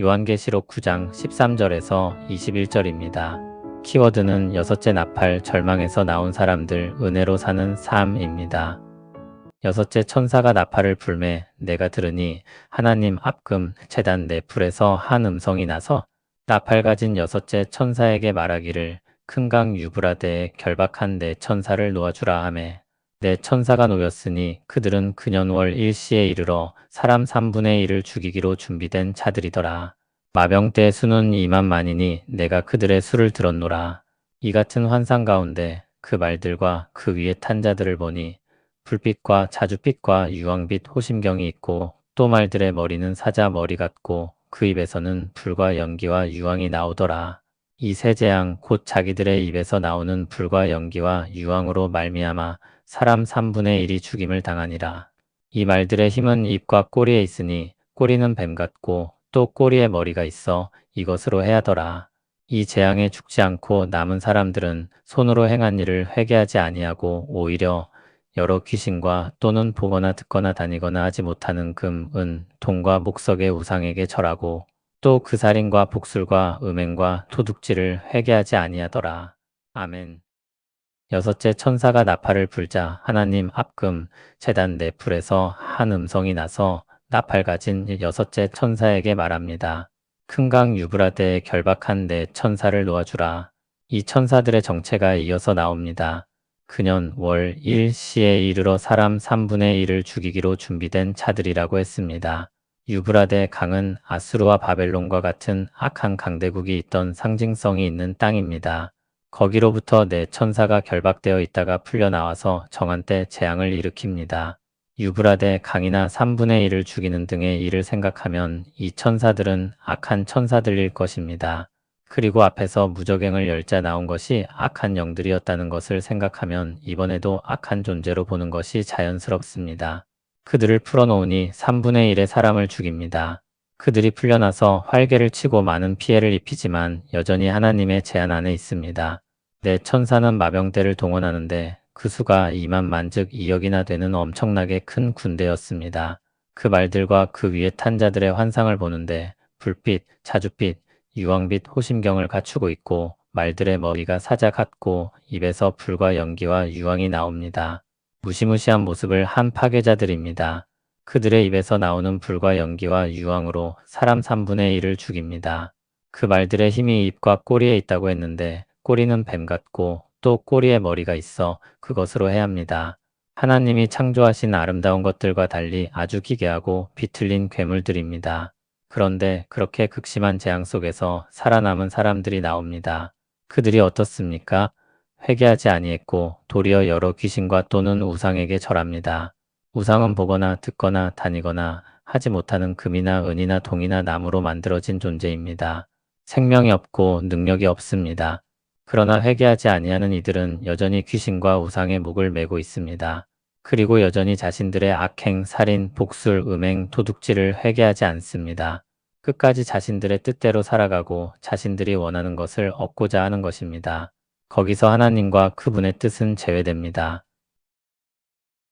요한계시록 9장 13절에서 21절입니다. 키워드는 여섯째 나팔 절망에서 나온 사람들 은혜로 사는 삶입니다. 여섯째 천사가 나팔을 불매 내가 들으니 하나님 앞금 제단 네 풀에서 한 음성이 나서 나팔 가진 여섯째 천사에게 말하기를 큰 강 유브라데에 결박한 네 천사를 놓아주라 하매 네 천사가 놓였으니 그들은 근현월 일시에 이르러 사람 3분의 1을 죽이기로 준비된 자들이더라. 마병대의 수는 2만만이니 내가 그들의 수를 들었노라. 이 같은 환상 가운데 그 말들과 그 위에 탄 자들을 보니 불빛과 자주빛과 유황빛 호심경이 있고 또 말들의 머리는 사자 머리 같고 그 입에서는 불과 연기와 유황이 나오더라. 이 세 재앙 곧 자기들의 입에서 나오는 불과 연기와 유황으로 말미암아 사람 3분의 1이 죽임을 당하니라. 이 말들의 힘은 입과 꼬리에 있으니 꼬리는 뱀 같고 또 꼬리에 머리가 있어 이것으로 해하더라. 이 재앙에 죽지 않고 남은 사람들은 손으로 행한 일을 회개하지 아니하고 오히려 여러 귀신과 또는 보거나 듣거나 다니거나 하지 못하는 금, 은, 동과 목석의 우상에게 절하고 또 그 살인과 복술과 음행과 도둑질을 회개하지 아니하더라. 아멘. 여섯째 천사가 나팔을 불자 하나님 앞금 제단 네 풀에서 한 음성이 나서 나팔 가진 여섯째 천사에게 말합니다. 큰 강 유브라데에 결박한 네 천사를 놓아주라. 이 천사들의 정체가 이어서 나옵니다. 그년 월 1시에 이르러 사람 3분의 1을 죽이기로 준비된 자들이라고 했습니다. 유브라데 강은 아수르와 바벨론과 같은 악한 강대국이 있던 상징성이 있는 땅입니다. 거기로부터 네 천사가 결박되어 있다가 풀려나와서 정한 때 재앙을 일으킵니다. 유브라데 강이나 3분의 1을 죽이는 등의 일을 생각하면 이 천사들은 악한 천사들일 것입니다. 그리고 앞에서 무적행을 열자 나온 것이 악한 영들이었다는 것을 생각하면 이번에도 악한 존재로 보는 것이 자연스럽습니다. 그들을 풀어놓으니 3분의 1의 사람을 죽입니다. 그들이 풀려나서 활개를 치고 많은 피해를 입히지만 여전히 하나님의 제한 안에 있습니다. 네 천사는 마병대를 동원하는데 그 수가 2만 만즉 2억이나 되는 엄청나게 큰 군대였습니다. 그 말들과 그 위에 탄 자들의 환상을 보는데 불빛, 자주빛, 유황빛 호심경을 갖추고 있고 말들의 머리가 사자 같고 입에서 불과 연기와 유황이 나옵니다. 무시무시한 모습을 한 파괴자들입니다. 그들의 입에서 나오는 불과 연기와 유황으로 사람 3분의 1을 죽입니다. 그 말들의 힘이 입과 꼬리에 있다고 했는데 꼬리는 뱀 같고 또 꼬리에 머리가 있어 그것으로 해합니다. 하나님이 창조하신 아름다운 것들과 달리 아주 기괴하고 비틀린 괴물들입니다. 그런데 그렇게 극심한 재앙 속에서 살아남은 사람들이 나옵니다. 그들이 어떻습니까? 회개하지 아니했고 도리어 여러 귀신과 또는 우상에게 절합니다. 우상은 보거나 듣거나 다니거나 하지 못하는 금이나 은이나 동이나 나무로 만들어진 존재입니다. 생명이 없고 능력이 없습니다. 그러나 회개하지 아니하는 이들은 여전히 귀신과 우상의 목을 메고 있습니다. 그리고 여전히 자신들의 악행, 살인, 복술, 음행, 도둑질을 회개하지 않습니다. 끝까지 자신들의 뜻대로 살아가고 자신들이 원하는 것을 얻고자 하는 것입니다. 거기서 하나님과 그분의 뜻은 제외됩니다.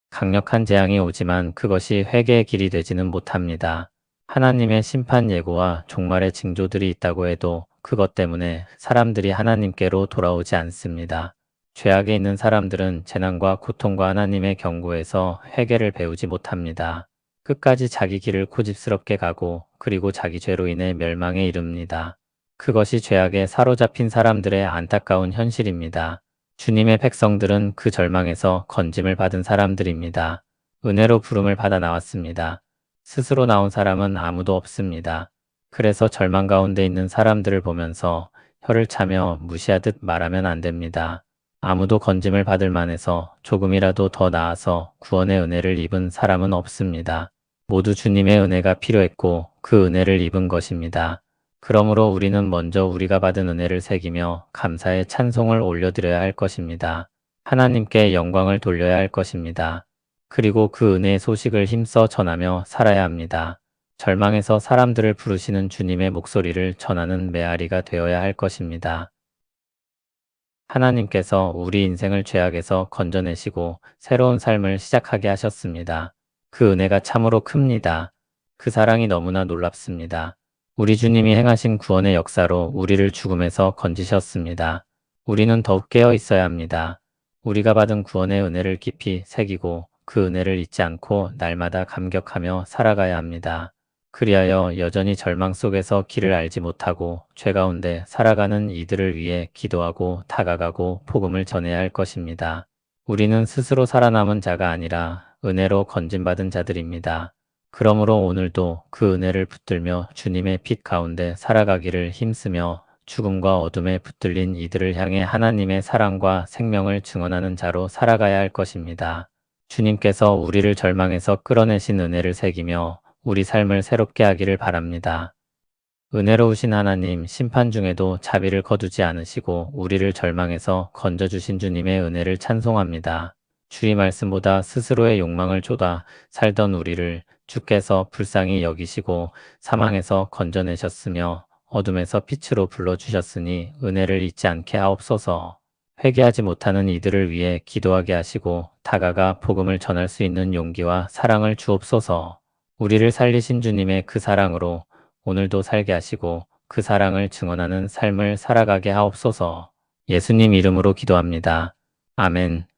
강력한 재앙이 오지만 그것이 회개의 길이 되지는 못합니다. 하나님의 심판 예고와 종말의 징조들이 있다고 해도 그것 때문에 사람들이 하나님께로 돌아오지 않습니다. 죄악에 있는 사람들은 재난과 고통과 하나님의 경고에서 회개를 배우지 못합니다. 끝까지 자기 길을 고집스럽게 가고 그리고 자기 죄로 인해 멸망에 이릅니다. 그것이 죄악에 사로잡힌 사람들의 안타까운 현실입니다. 주님의 백성들은 그 절망에서 건짐을 받은 사람들입니다. 은혜로 부름을 받아 나왔습니다. 스스로 나온 사람은 아무도 없습니다. 그래서 절망 가운데 있는 사람들을 보면서 혀를 차며 무시하듯 말하면 안 됩니다. 아무도 건짐을 받을 만해서 조금이라도 더 나아서 구원의 은혜를 입은 사람은 없습니다. 모두 주님의 은혜가 필요했고 그 은혜를 입은 것입니다. 그러므로 우리는 먼저 우리가 받은 은혜를 새기며 감사의 찬송을 올려드려야 할 것입니다. 하나님께 영광을 돌려야 할 것입니다. 그리고 그 은혜의 소식을 힘써 전하며 살아야 합니다. 절망에서 사람들을 부르시는 주님의 목소리를 전하는 메아리가 되어야 할 것입니다. 하나님께서 우리 인생을 죄악에서 건져내시고 새로운 삶을 시작하게 하셨습니다. 그 은혜가 참으로 큽니다. 그 사랑이 너무나 놀랍습니다. 우리 주님이 행하신 구원의 역사로 우리를 죽음에서 건지셨습니다. 우리는 더욱 깨어 있어야 합니다. 우리가 받은 구원의 은혜를 깊이 새기고 그 은혜를 잊지 않고 날마다 감격하며 살아가야 합니다. 그리하여 여전히 절망 속에서 길을 알지 못하고 죄 가운데 살아가는 이들을 위해 기도하고 다가가고 복음을 전해야 할 것입니다. 우리는 스스로 살아남은 자가 아니라 은혜로 건진받은 자들입니다. 그러므로 오늘도 그 은혜를 붙들며 주님의 빛 가운데 살아가기를 힘쓰며 죽음과 어둠에 붙들린 이들을 향해 하나님의 사랑과 생명을 증언하는 자로 살아가야 할 것입니다. 주님께서 우리를 절망에서 끌어내신 은혜를 새기며 우리 삶을 새롭게 하기를 바랍니다. 은혜로우신 하나님, 심판 중에도 자비를 거두지 않으시고 우리를 절망에서 건져주신 주님의 은혜를 찬송합니다. 주의 말씀보다 스스로의 욕망을 쫓아 살던 우리를 주께서 불쌍히 여기시고 사망에서 건져내셨으며 어둠에서 빛으로 불러주셨으니 은혜를 잊지 않게 하옵소서. 회개하지 못하는 이들을 위해 기도하게 하시고 다가가 복음을 전할 수 있는 용기와 사랑을 주옵소서. 우리를 살리신 주님의 그 사랑으로 오늘도 살게 하시고 그 사랑을 증언하는 삶을 살아가게 하옵소서. 예수님 이름으로 기도합니다. 아멘.